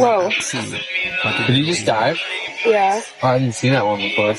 Whoa. Did you just dive? Yeah. Oh, I didn't see that one before.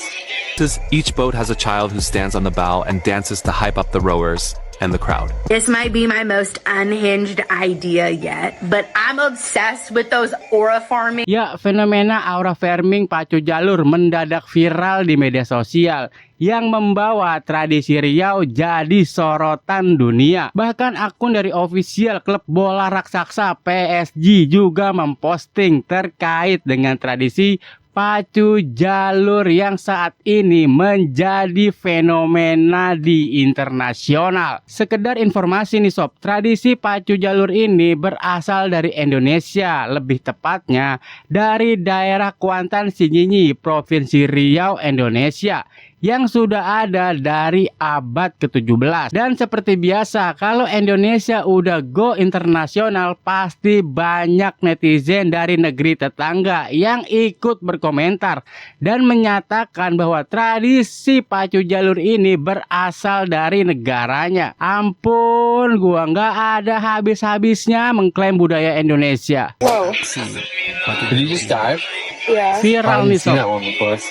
Each boat has a child who stands on the bow and dances to hype up the rowers and the crowd. This might be my most unhinged idea yet, but I'm obsessed with those aura farming. Ya, fenomena aura farming pacu jalur mendadak viral di media sosial yang membawa tradisi Riau jadi sorotan dunia. Bahkan akun dari official klub bola raksasa PSG juga memposting terkait dengan tradisi pacu jalur yang saat ini menjadi fenomena di internasional. Sekedar informasi nih sob, tradisi pacu jalur ini berasal dari Indonesia, lebih tepatnya dari daerah Kuantan Singinyi, Provinsi Riau, Indonesia, yang sudah ada dari abad ke-17. Dan seperti biasa, kalau Indonesia udah go internasional, pasti banyak netizen dari negeri tetangga yang ikut berkomentar dan menyatakan bahwa tradisi pacu jalur ini berasal dari negaranya. Ampun, gua nggak ada habis-habisnya mengklaim budaya Indonesia. Whoa. Did you just dive? Yeah. Oh, I Viral nih didn't see sob. that one before.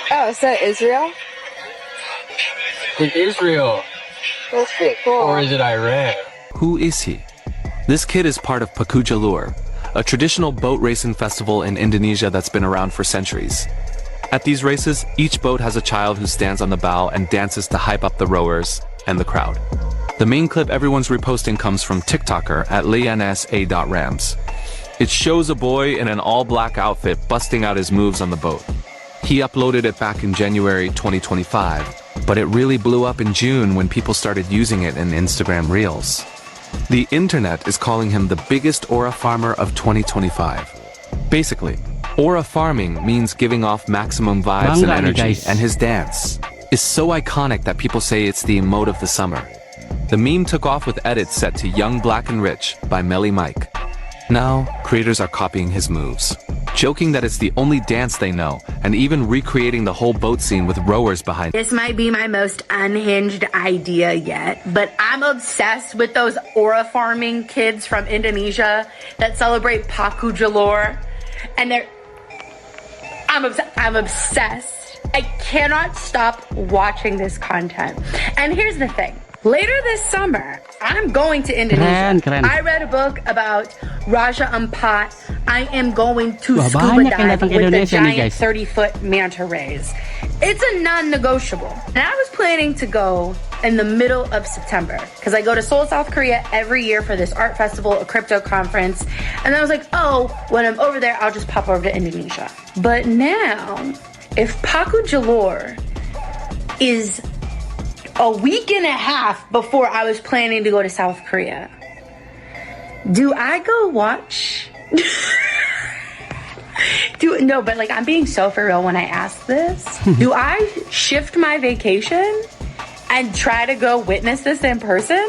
Oh, is that Israel? In Israel, That's pretty or cool. is it Iran? Who is he? This kid is part of Paku Jalur, a traditional boat racing festival in Indonesia that's been around for centuries. At these races, each boat has a child who stands on the bow and dances to hype up the rowers and the crowd. The main clip everyone's reposting comes from TikToker at LeonSA.Rams. It shows a boy in an all-black outfit busting out his moves on the boat. He uploaded it back in January 2025, but it really blew up in June when people started using it in Instagram Reels. The internet is calling him the biggest aura farmer of 2025. Basically, aura farming means giving off maximum vibes and Bangga nih, energy, guys. and his dance is so iconic that people say it's the emote of the summer. The meme took off with edits set to Young Black and Rich by Melly Mike. Now, creators are copying his moves, joking that it's the only dance they know, and even recreating the whole boat scene with rowers behind. This might be my most unhinged idea yet, but I'm obsessed with those aura farming kids from Indonesia that celebrate Paku Jalur, and I'm obsessed. I cannot stop watching this content. And here's the thing. Later this summer, I'm going to Indonesia. Keren. I read a book about Raja Ampat. I am going to Wah, scuba banyak yang dive datang ke with the Indonesia nih, giant guys. 30-foot manta rays. It's a non-negotiable. And I was planning to go in the middle of September because I go to Seoul, South Korea every year for this art festival, a crypto conference. And I was like, oh, when I'm over there, I'll just pop over to Indonesia. But now, if Paku Jalur is a week and a half before I was planning to go to South Korea, do I go watch? No, but like I'm being so for real when I ask this. Do I shift my vacation and try to go witness this in person?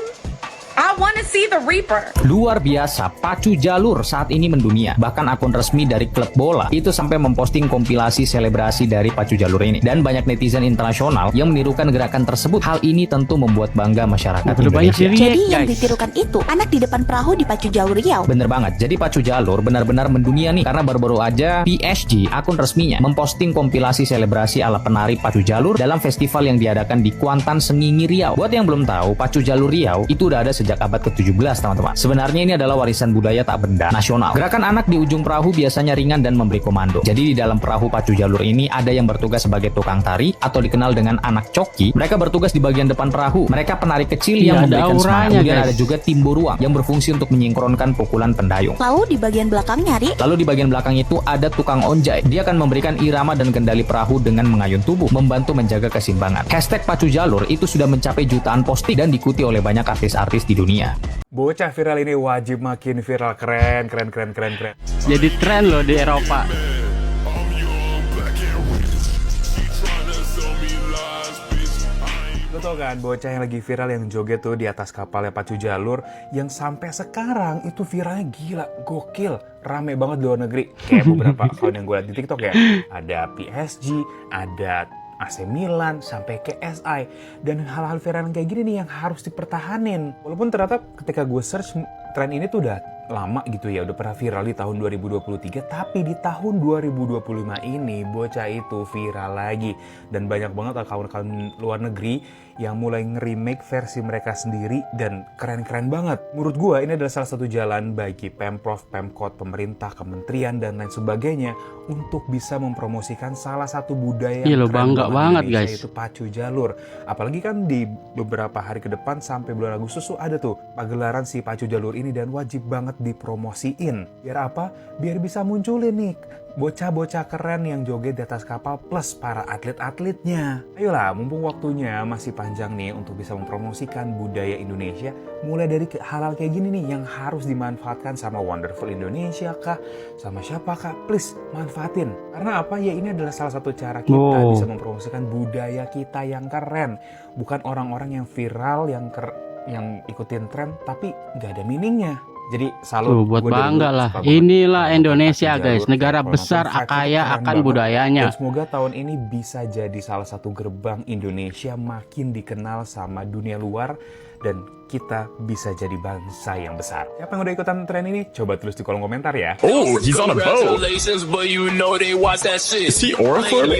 I want to see the Reaper. Luar biasa, pacu jalur saat ini mendunia. Bahkan akun resmi dari klub bola itu sampai memposting kompilasi selebrasi dari pacu jalur ini. Dan banyak netizen internasional yang menirukan gerakan tersebut. Hal ini tentu membuat bangga masyarakat Perlu banyak Indonesia. diri. Jadi yang guys. ditirukan itu anak di depan perahu di pacu jalur Riau. Bener banget, jadi pacu jalur benar-benar mendunia nih. Karena baru-baru aja PSG, akun resminya, memposting kompilasi selebrasi ala penari pacu jalur dalam festival yang diadakan di Kuantan Sengingi Riau. Buat yang belum tahu, pacu jalur Riau itu udah ada sejak abad ke-17 teman-teman. Sebenarnya ini adalah warisan budaya tak benda nasional. Gerakan anak di ujung perahu biasanya ringan dan memberi komando. Jadi di dalam perahu pacu jalur ini ada yang bertugas sebagai tukang tari atau dikenal dengan anak coki. Mereka bertugas di bagian depan perahu. Mereka penari kecil yang Iya, ada memberikan semangat. auranya, Kemudian guys. ada juga timbu ruang yang berfungsi untuk menyingkronkan pukulan pendayung. Lalu di bagian belakangnya, Ri, Lalu di bagian belakang itu ada tukang onjai. Dia akan memberikan irama dan kendali perahu dengan mengayun tubuh, membantu menjaga keseimbangan. Hashtag pacu jalur itu sudah mencapai jutaan posting dan diikuti oleh banyak artis-artis di dunia. Bocah viral ini wajib makin viral. Keren. Jadi tren loh di Eropa. Lo tau kan bocah yang lagi viral yang joget tuh di atas kapalnya pacu jalur, yang sampai sekarang itu viralnya gila, gokil, rame banget di luar negeri. Kayak beberapa account yang gue liat di TikTok ya, ada PSG, ada AC Milan, sampai ke SI. Dan hal-hal viral yang kayak gini nih yang harus dipertahanin. Walaupun ternyata ketika gue search tren ini tuh udah lama gitu ya, udah pernah viral di tahun 2023, tapi di tahun 2025 ini bocah itu viral lagi. Dan banyak banget akun-akun luar negeri yang mulai nge-remake versi mereka sendiri dan keren-keren banget. Menurut gua ini adalah salah satu jalan bagi Pemprov, Pemkot, pemerintah, kementerian dan lain sebagainya untuk bisa mempromosikan salah satu budaya yang keren bangga banget Indonesia, guys. yaitu pacu jalur. Apalagi kan di beberapa hari ke depan sampai bulan Agustus tuh ada tuh pagelaran si pacu jalur ini dan wajib banget dipromosiin. Biar apa? Biar bisa munculin nih bocah-bocah keren yang joget di atas kapal plus para atlet-atletnya. Ayolah, mumpung waktunya masih panjang nih untuk bisa mempromosikan budaya Indonesia, mulai dari hal-hal kayak gini nih yang harus dimanfaatkan sama Wonderful Indonesia kah, sama siapa kah, please manfaatin. Karena apa? Ya ini adalah salah satu cara kita bisa mempromosikan budaya kita yang keren. Bukan orang-orang yang viral, yang ikutin tren tapi nggak ada meaningnya. Jadi salut buat bangga lah. Inilah Indonesia guys, negara besar kaya akan budayanya. Dan semoga tahun ini bisa jadi salah satu gerbang Indonesia makin dikenal sama dunia luar dan kita bisa jadi bangsa yang besar. Siapa yang udah ikutan tren ini? Coba tulis di kolom komentar ya. Oh, he's on a boat. Is he Oraform?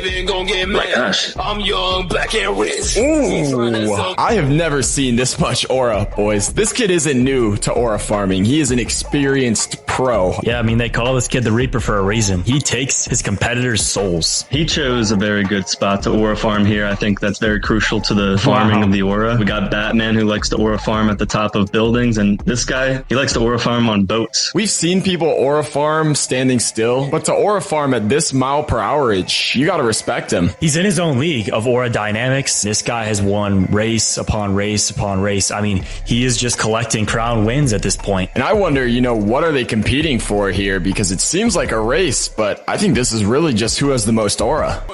My gosh. Ooh, I have never seen this much aura, boys. This kid isn't new to aura farming. He is an experienced pro. Yeah, I mean, they call this kid the Reaper for a reason. He takes his competitors' souls. He chose a very good spot to aura farm here. I think that's very crucial to the farming of the aura. We got Batman who likes to aura farm at the top of buildings, and this guy, he likes to aura farm on boats. We've seen people aura farm standing still, but to aura farm at this mile per hourage, you gotta respect him. He's in his own league of aura dynamics. This guy has won race upon race upon race. I mean, he is just collecting crown wins at this point. And I wonder, what are they competing for here? Because it seems like a race, but I think this is really just who has the most aura.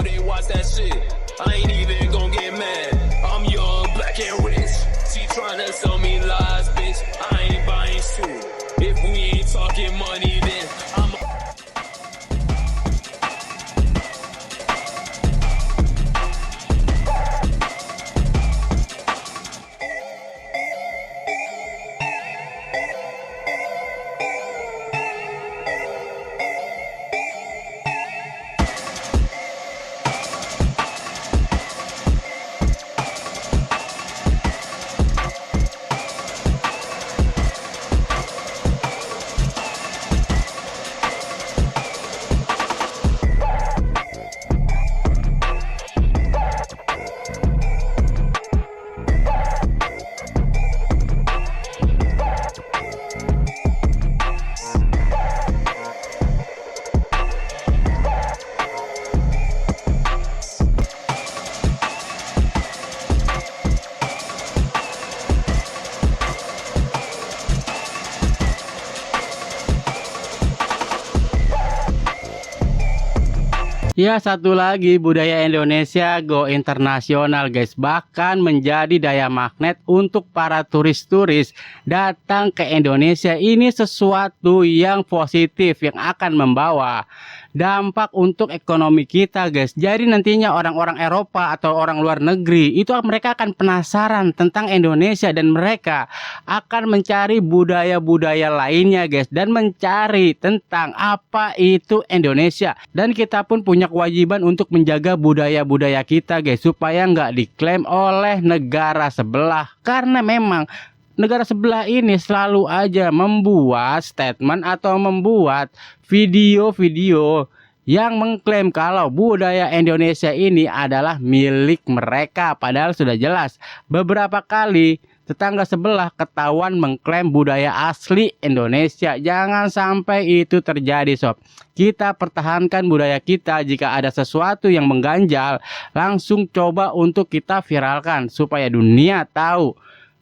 Ya, satu lagi, budaya Indonesia go internasional guys. Bahkan menjadi daya magnet untuk para turis-turis datang ke Indonesia. Ini sesuatu yang positif yang akan membawa dampak untuk ekonomi kita guys. Jadi nantinya orang-orang Eropa atau orang luar negeri itu mereka akan penasaran tentang Indonesia dan mereka akan mencari budaya-budaya lainnya guys, dan mencari tentang apa itu Indonesia. Dan kita pun punya kewajiban untuk menjaga budaya-budaya kita guys, supaya nggak diklaim oleh negara sebelah. Karena memang negara sebelah ini selalu aja membuat statement atau membuat video-video yang mengklaim kalau budaya Indonesia ini adalah milik mereka. Padahal sudah jelas beberapa kali tetangga sebelah ketahuan mengklaim budaya asli Indonesia. Jangan sampai itu terjadi sob. Kita pertahankan budaya kita. Jika ada sesuatu yang mengganjal, langsung coba untuk kita viralkan supaya dunia tahu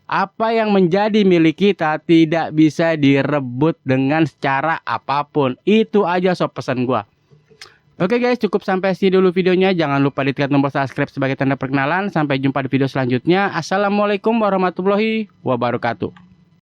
apa yang menjadi milik kita tidak bisa direbut dengan cara apapun. Itu aja sob pesan gua. Oke guys, cukup sampai sini dulu videonya. Jangan lupa ditekan tombol subscribe sebagai tanda perkenalan. Sampai jumpa di video selanjutnya. Assalamualaikum warahmatullahi wabarakatuh.